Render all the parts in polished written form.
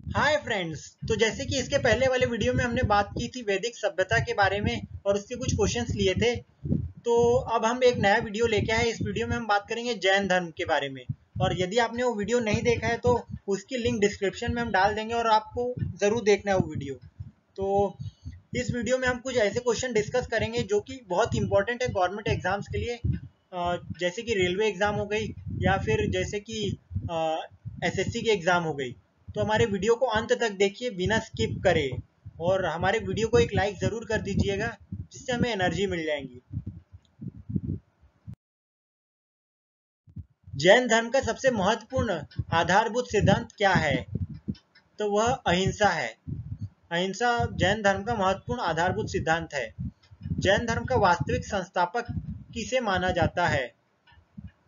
Hi friends. तो जैसे कि इसके पहले वाले वीडियो में हमने बात की थी वैदिक सभ्यता के बारे में और उसके कुछ क्वेश्चंस लिए थे। तो अब हम एक नया वीडियो लेके आए। इस वीडियो में हम बात करेंगे जैन धर्म के बारे में। और यदि आपने वो वीडियो नहीं देखा है तो उसकी लिंक डिस्क्रिप्शन में हम डाल देंगे और आपको ज़रूर देखना है वो वीडियो। तो इस वीडियो में हम कुछ ऐसे क्वेश्चन डिस्कस करेंगे जो कि बहुत इंपॉर्टेंट है गवर्नमेंट एग्जाम्स के लिए, जैसे कि रेलवे एग्ज़ाम हो गई या फिर जैसे कि एसएससी की एग्ज़ाम हो गई। तो हमारे वीडियो को अंत तक देखिए बिना स्किप करे और हमारे वीडियो को एक लाइक ज़रूर कर दीजिएगा जिससे हमें एनर्जी मिल जाएगी। जैन धर्म का सबसे महत्वपूर्ण आधारभूत सिद्धांत क्या है? तो वह अहिंसा है। अहिंसा जैन धर्म का महत्वपूर्ण आधारभूत सिद्धांत है। जैन धर्म का वास्तविक संस्थापक किसे माना जाता है?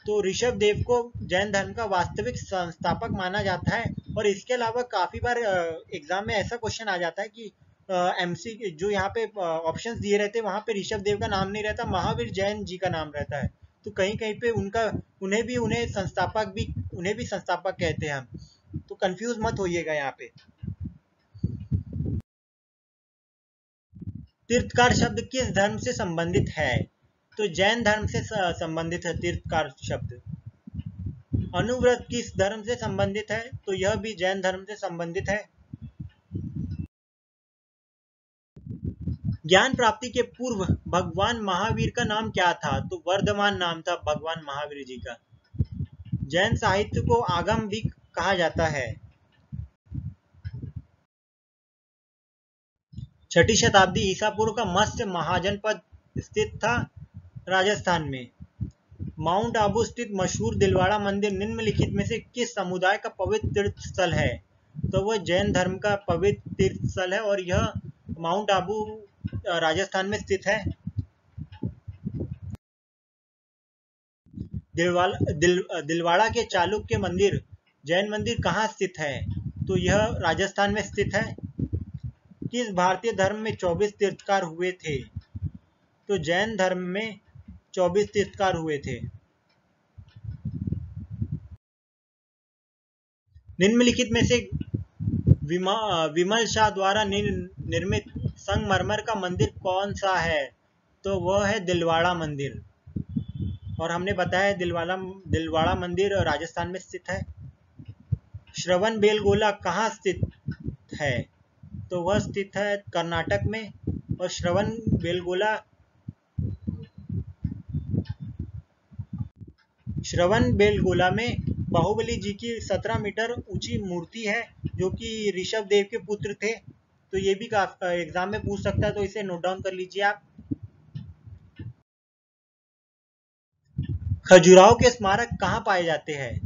तो ऋषभ देव को जैन धर्म का वास्तविक संस्थापक माना जाता है। और इसके अलावा काफी बार एग्जाम में ऐसा क्वेश्चन आ जाता है कि एमसी जो यहाँ पे ऑप्शंस दिए रहते हैं वहां पे ऋषभ देव का नाम नहीं रहता, महावीर जैन जी का नाम रहता है। तो कहीं कहीं पे उन्हें भी संस्थापक कहते हैं हम। तो कंफ्यूज मत होइएगा यहाँ पे। तीर्थकार शब्द किस धर्म से संबंधित है? तो जैन धर्म से संबंधित है तीर्थकार शब्द। अनुव्रत किस धर्म से संबंधित है? तो यह भी जैन धर्म से संबंधित है। ज्ञान प्राप्ति के पूर्व भगवान महावीर का नाम क्या था? तो वर्धमान नाम था भगवान महावीर जी का। जैन साहित्य को आगम भी कहा जाता है। छठी शताब्दी ईसा पूर्व का मत्स्य महाजनपद स्थित था राजस्थान में। माउंट आबू स्थित मशहूर दिलवाड़ा मंदिर निम्नलिखित में से किस समुदाय का पवित्र तीर्थ स्थल है? तो वह जैन धर्म का पवित्र तीर्थ स्थल है और यह माउंट आबू राजस्थान में स्थित है। दिलवाड़ा के चालुक्य मंदिर जैन मंदिर कहाँ स्थित है? तो यह राजस्थान में स्थित है। किस भारतीय धर्म में 24 तीर्थकार हुए थे? तो जैन धर्म में 24 तीर्थकार हुए थे। निम्नलिखित में से विमल शाह द्वारा निर्मित संगमरमर का मंदिर कौन सा है? तो वह है दिलवाड़ा मंदिर। और हमने बताया दिलवाड़ा मंदिर राजस्थान में स्थित है। श्रवण बेलगोला कहाँ स्थित है? तो वह स्थित है कर्नाटक में। और श्रवण बेलगोला में बाहुबली जी की 17 मीटर ऊंची मूर्ति है जो कि ऋषभ देव के पुत्र थे। तो ये भी एग्जाम में पूछ सकता है, तो इसे नोट डाउन कर लीजिए आप। खजुराहो के स्मारक कहाँ पाए जाते हैं?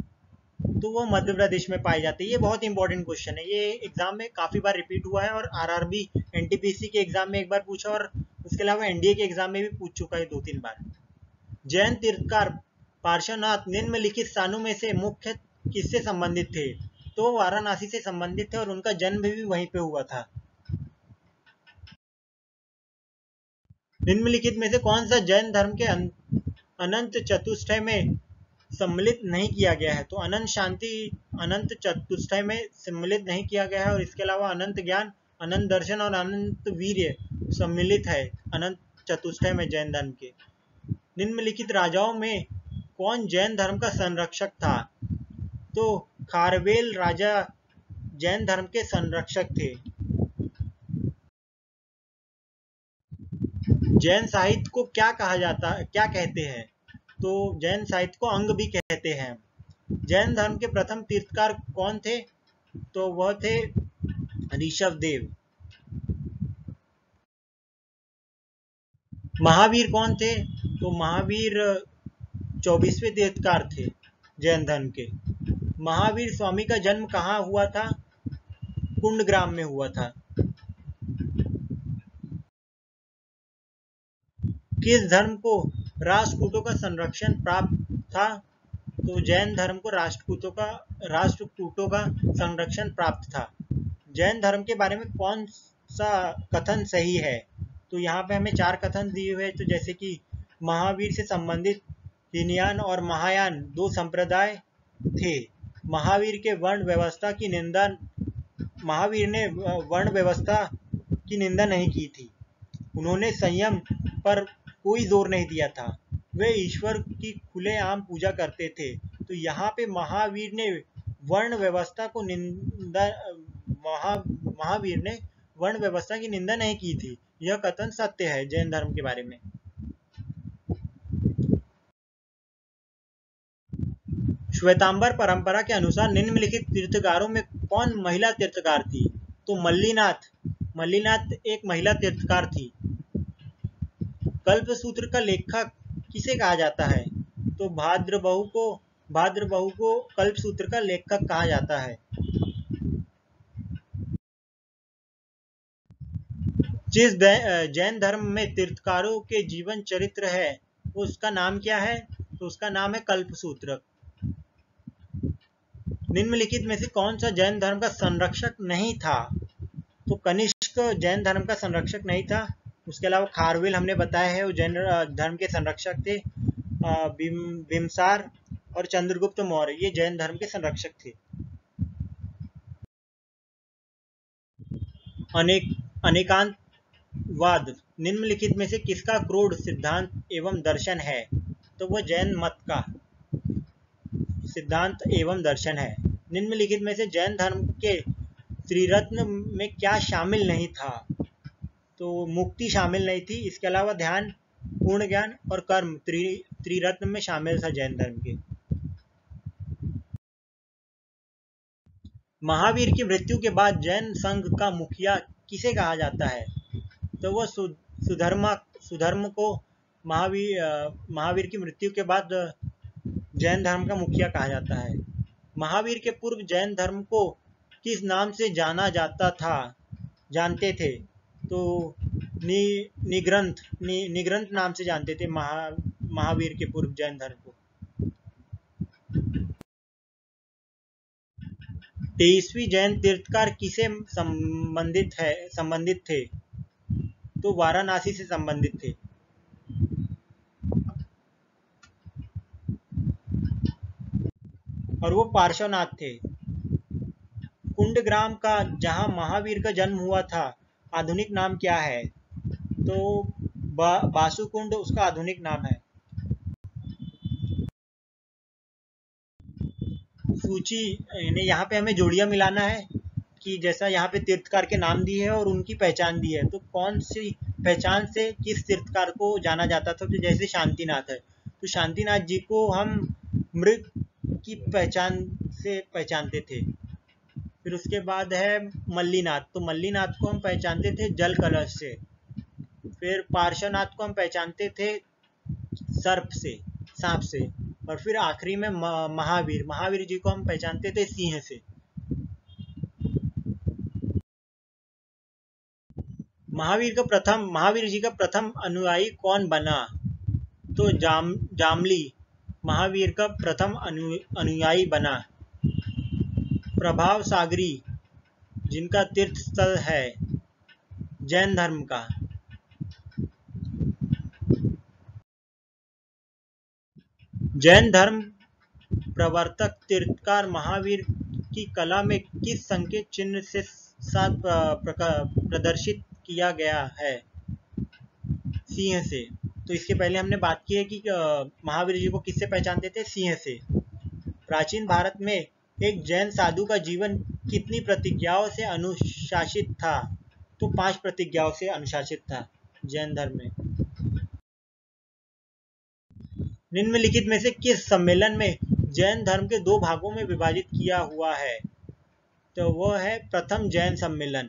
तो वो मध्य प्रदेश में पाए जाते हैं। ये बहुत इंपॉर्टेंट क्वेश्चन है, ये एग्जाम में काफी बार रिपीट हुआ है और आरआरबी एनटीपीसी के एग्जाम में एक बार पूछा और उसके अलावा एनडीए के एग्जाम में भी पूछ चुका है 2-3 बार। जैन तीर्थकार पार्श्वनाथ निम्नलिखित स्थानों में से मुख्य किससे संबंधित थे? तो वाराणसी से संबंधित थे और उनका जन्म भी वहीं पे हुआ था। निम्नलिखित में से कौन सा जैन धर्म के अनंत चतुष्टय में सम्मिलित नहीं किया गया है? तो अनंत शांति अनंत चतुष्टय में सम्मिलित नहीं किया गया है। और इसके अलावा अनंत ज्ञान, अनंत दर्शन और अनंत वीर्य सम्मिलित है अनंत चतुष्टय में जैन धर्म के। निम्नलिखित राजाओं में कौन जैन धर्म का संरक्षक था? तो खारवेल राजा जैन धर्म के संरक्षक थे। जैन साहित्य को क्या कहा जाता है, क्या कहते हैं? तो जैन साहित्य को अंग भी कहते हैं। जैन धर्म के प्रथम तीर्थकार कौन थे? तो वह थे ऋषभ देव। महावीर कौन थे? तो महावीर 24वें तीर्थकार थे जैन धर्म के। महावीर स्वामी का जन्म कहाँ हुआ था? कुंडग्राम में हुआ था। किस धर्म को राष्ट्रकूटों का संरक्षण प्राप्त था? तो जैन धर्म को राष्ट्रकूटों का संरक्षण प्राप्त था। जैन धर्म के बारे में कौन सा कथन सही है? तो यहाँ पे हमें 4 कथन दिए हुए हैं। तो जैसे कि महावीर से संबंधित हीनयान और महायान 2 संप्रदाय थे। महावीर के वर्ण व्यवस्था की निंदा महावीर ने वर्ण व्यवस्था की निंदा नहीं की थी। उन्होंने संयम पर कोई जोर नहीं दिया था। वे ईश्वर की खुलेआम पूजा करते थे। तो यहाँ पे महावीर ने वर्ण व्यवस्था को निंदा महावीर ने वर्ण व्यवस्था की निंदा नहीं की थी। यह कथन सत्य है जैन धर्म के बारे में। श्वेतांबर परंपरा के अनुसार निम्नलिखित तीर्थकारों में कौन महिला तीर्थकार थी? तो मल्लीनाथ एक महिला तीर्थकार थी। कल्पसूत्र का लेखक किसे कहा जाता है? तो भाद्रबहु को कल्पसूत्र का लेखक कहा जाता है। जिस जैन धर्म में तीर्थकारों के जीवन चरित्र है उसका नाम क्या है? तो उसका नाम है कल्पसूत्र। निम्नलिखित में से कौन सा जैन धर्म का संरक्षक नहीं था? तो कनिष्क जैन धर्म का संरक्षक नहीं था। उसके अलावा खारवेल हमने बताया है वो जैन धर्म के संरक्षक थे। बिम्सार और चंद्रगुप्त मौर्य ये जैन धर्म के संरक्षक थे। अनेकांतवाद निम्नलिखित में से किसका क्रोध सिद्धांत एवं दर्शन है? तो वह जैन मत का सिद्धांत एवं दर्शन है। निम्नलिखित में से जैन धर्म के त्रिरत्न में क्या शामिल नहीं था? तो मुक्ति शामिल नहीं थी। इसके अलावा ध्यान, पूर्ण ज्ञान और कर्म त्रिरत्न में शामिल था जैन धर्म के। महावीर की मृत्यु के बाद जैन संघ का मुखिया किसे कहा जाता है? तो वह सुधर्म को महावीर की मृत्यु के बाद जैन धर्म का मुखिया कहा जाता है। महावीर के पूर्व जैन धर्म को किस नाम से जानते थे? तो निग्रंथ नाम से जानते थे महावीर के पूर्व जैन धर्म को। 23वीं जैन तीर्थकार किसे संबंधित थे? तो वाराणसी से संबंधित थे। और वो पार्श्वनाथ थे। कुंडग्राम का जहां महावीर का जन्म हुआ था आधुनिक नाम क्या है? तो बासुकुंड उसका आधुनिक नाम है। सूची यहाँ पे हमें जोड़ियां मिलाना है कि जैसा यहाँ पे तीर्थकार के नाम दिए है और उनकी पहचान दी है, तो कौन सी पहचान से किस तीर्थकार को जाना जाता था? तो जैसे शांतिनाथ है तो शांतिनाथ जी को हम मृग की पहचान से पहचानते थे। फिर उसके बाद है मल्लीनाथ, तो मल्लीनाथ को हम पहचानते थे जल कलश से। फिर पार्श्वनाथ को हम पहचानते थे सांप से। और फिर आखिरी में महावीर जी को हम पहचानते थे सिंह से। महावीर जी का प्रथम अनुयायी कौन बना? तो जामली महावीर का प्रथम अनुयायी बना। प्रभाव सागरी जिनका तीर्थ स्थल है जैन धर्म का। जैन धर्म प्रवर्तक तीर्थकार महावीर की कला में किस संकेत चिन्ह से साथ प्रदर्शित किया गया है? सिंह से। तो इसके पहले हमने बात की है कि महावीर जी को किससे पहचानते थे? सिंह से। प्राचीन भारत में एक जैन साधु का जीवन कितनी प्रतिज्ञाओं से अनुशासित था? तो 5 प्रतिज्ञाओं से अनुशासित था जैन धर्म में। निम्नलिखित में से किस सम्मेलन में जैन धर्म के 2 भागों में विभाजित किया हुआ है? तो वह है प्रथम जैन सम्मेलन।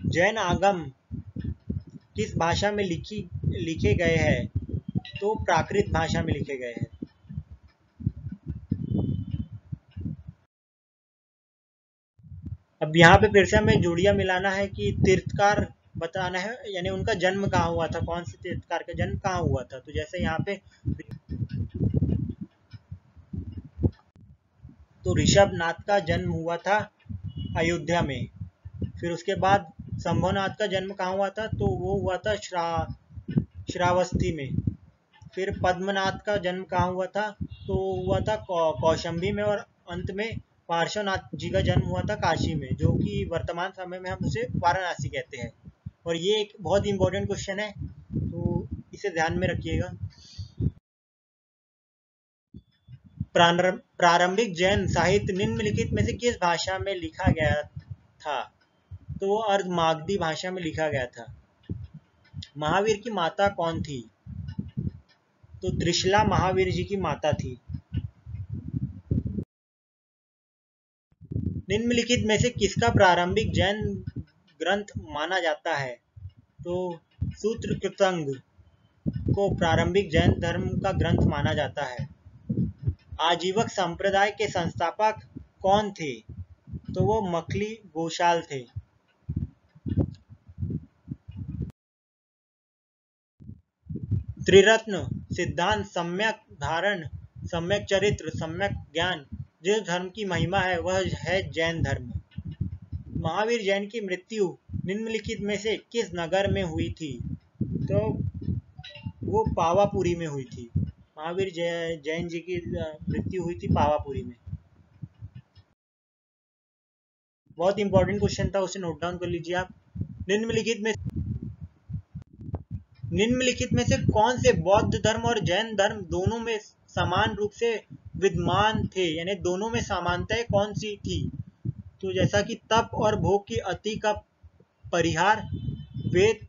जैन आगम किस भाषा में लिखे गए हैं? तो प्राकृत भाषा में लिखे गए हैं। अब यहाँ पे फिर से हमें जोड़ियां मिलाना है कि तीर्थकार बताना है, यानी उनका जन्म कहाँ हुआ था, कौन से तीर्थकार का जन्म कहाँ हुआ था। तो जैसे यहाँ पे तो ऋषभनाथ का जन्म हुआ था अयोध्या में। फिर उसके बाद शंभुनाथ का जन्म कहाँ हुआ था? तो वो हुआ था श्रावस्ती में। फिर पद्मनाथ का जन्म कहाँ हुआ था? तो हुआ था कौशाम्बी में। और अंत में पार्श्वनाथ जी का जन्म हुआ था काशी में, जो कि वर्तमान समय में हम उसे वाराणसी कहते हैं। और ये एक बहुत ही इंपॉर्टेंट क्वेश्चन है, तो इसे ध्यान में रखिएगा। प्रारंभिक जैन साहित्य निम्नलिखित में से किस भाषा में लिखा गया था? तो वो अर्धमागधी भाषा में लिखा गया था। महावीर की माता कौन थी? तो त्रिशला महावीर जी की माता थी। निम्नलिखित में से किसका प्रारंभिक जैन ग्रंथ माना जाता है? तो सूत्र कृतंग को प्रारंभिक जैन धर्म का ग्रंथ माना जाता है। आजीवक संप्रदाय के संस्थापक कौन थे? तो वो मखली गोशाल थे। त्रिरत्न सिद्धांत, सम्यक धारण, सम्यक चरित्र, सम्यक ज्ञान, जिस धर्म की महिमा है वह है जैन धर्म। महावीर जैन की मृत्यु निम्नलिखित में से किस नगर में हुई थी? तो वो पावापुरी में हुई थी। महावीर जैन जी की मृत्यु हुई थी पावापुरी में। बहुत इंपॉर्टेंट क्वेश्चन था, उसे नोट डाउन कर लीजिए आप। निम्नलिखित में से कौन से बौद्ध धर्म और जैन धर्म दोनों में समान रूप से विद्यमान थे, यानी दोनों में समानताएं कौन सी थी? तो जैसा कि तप और भोग की अति का परिहार, वेद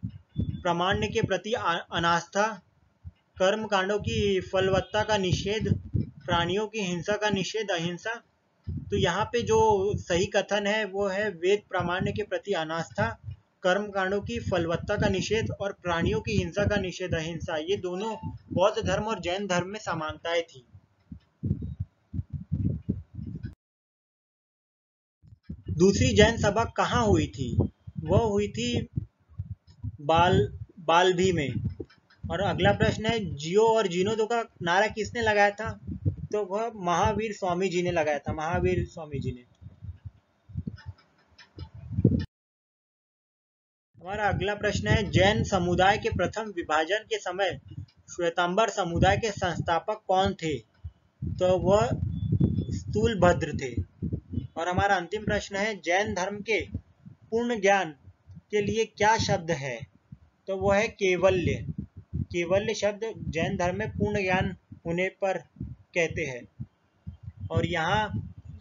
प्रामाण्य के प्रति अनास्था, कर्म कांडों की फलवत्ता का निषेध, प्राणियों की हिंसा का निषेध, अहिंसा। तो यहाँ पे जो सही कथन है वो है वेद प्रामाण्य के प्रति अनास्था, कर्म कांडों की फलवत्ता का निषेध और प्राणियों की हिंसा का निषेध, अहिंसा। ये दोनों बौद्ध धर्म और जैन धर्म में समानताएं थी। दूसरी जैन सभा कहाँ हुई थी? वह हुई थी बाल्भी में। और अगला प्रश्न है, जियो और जीनोदो का नारा किसने लगाया था? तो वह महावीर स्वामी जी ने लगाया था, महावीर स्वामी जी ने। हमारा अगला प्रश्न है, जैन समुदाय के प्रथम विभाजन के समय श्वेतांबर समुदाय के संस्थापक कौन थे? तो वह स्थूलभद्र थे। और हमारा अंतिम प्रश्न है, जैन धर्म के पूर्ण ज्ञान के लिए क्या शब्द है? तो वह है केवल्य। केवल्य शब्द जैन धर्म में पूर्ण ज्ञान होने पर कहते हैं। और यहाँ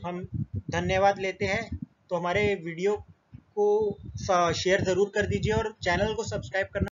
हम धन्यवाद लेते हैं। तो हमारे वीडियो को शेयर ज़रूर कर दीजिए और चैनल को सब्सक्राइब करना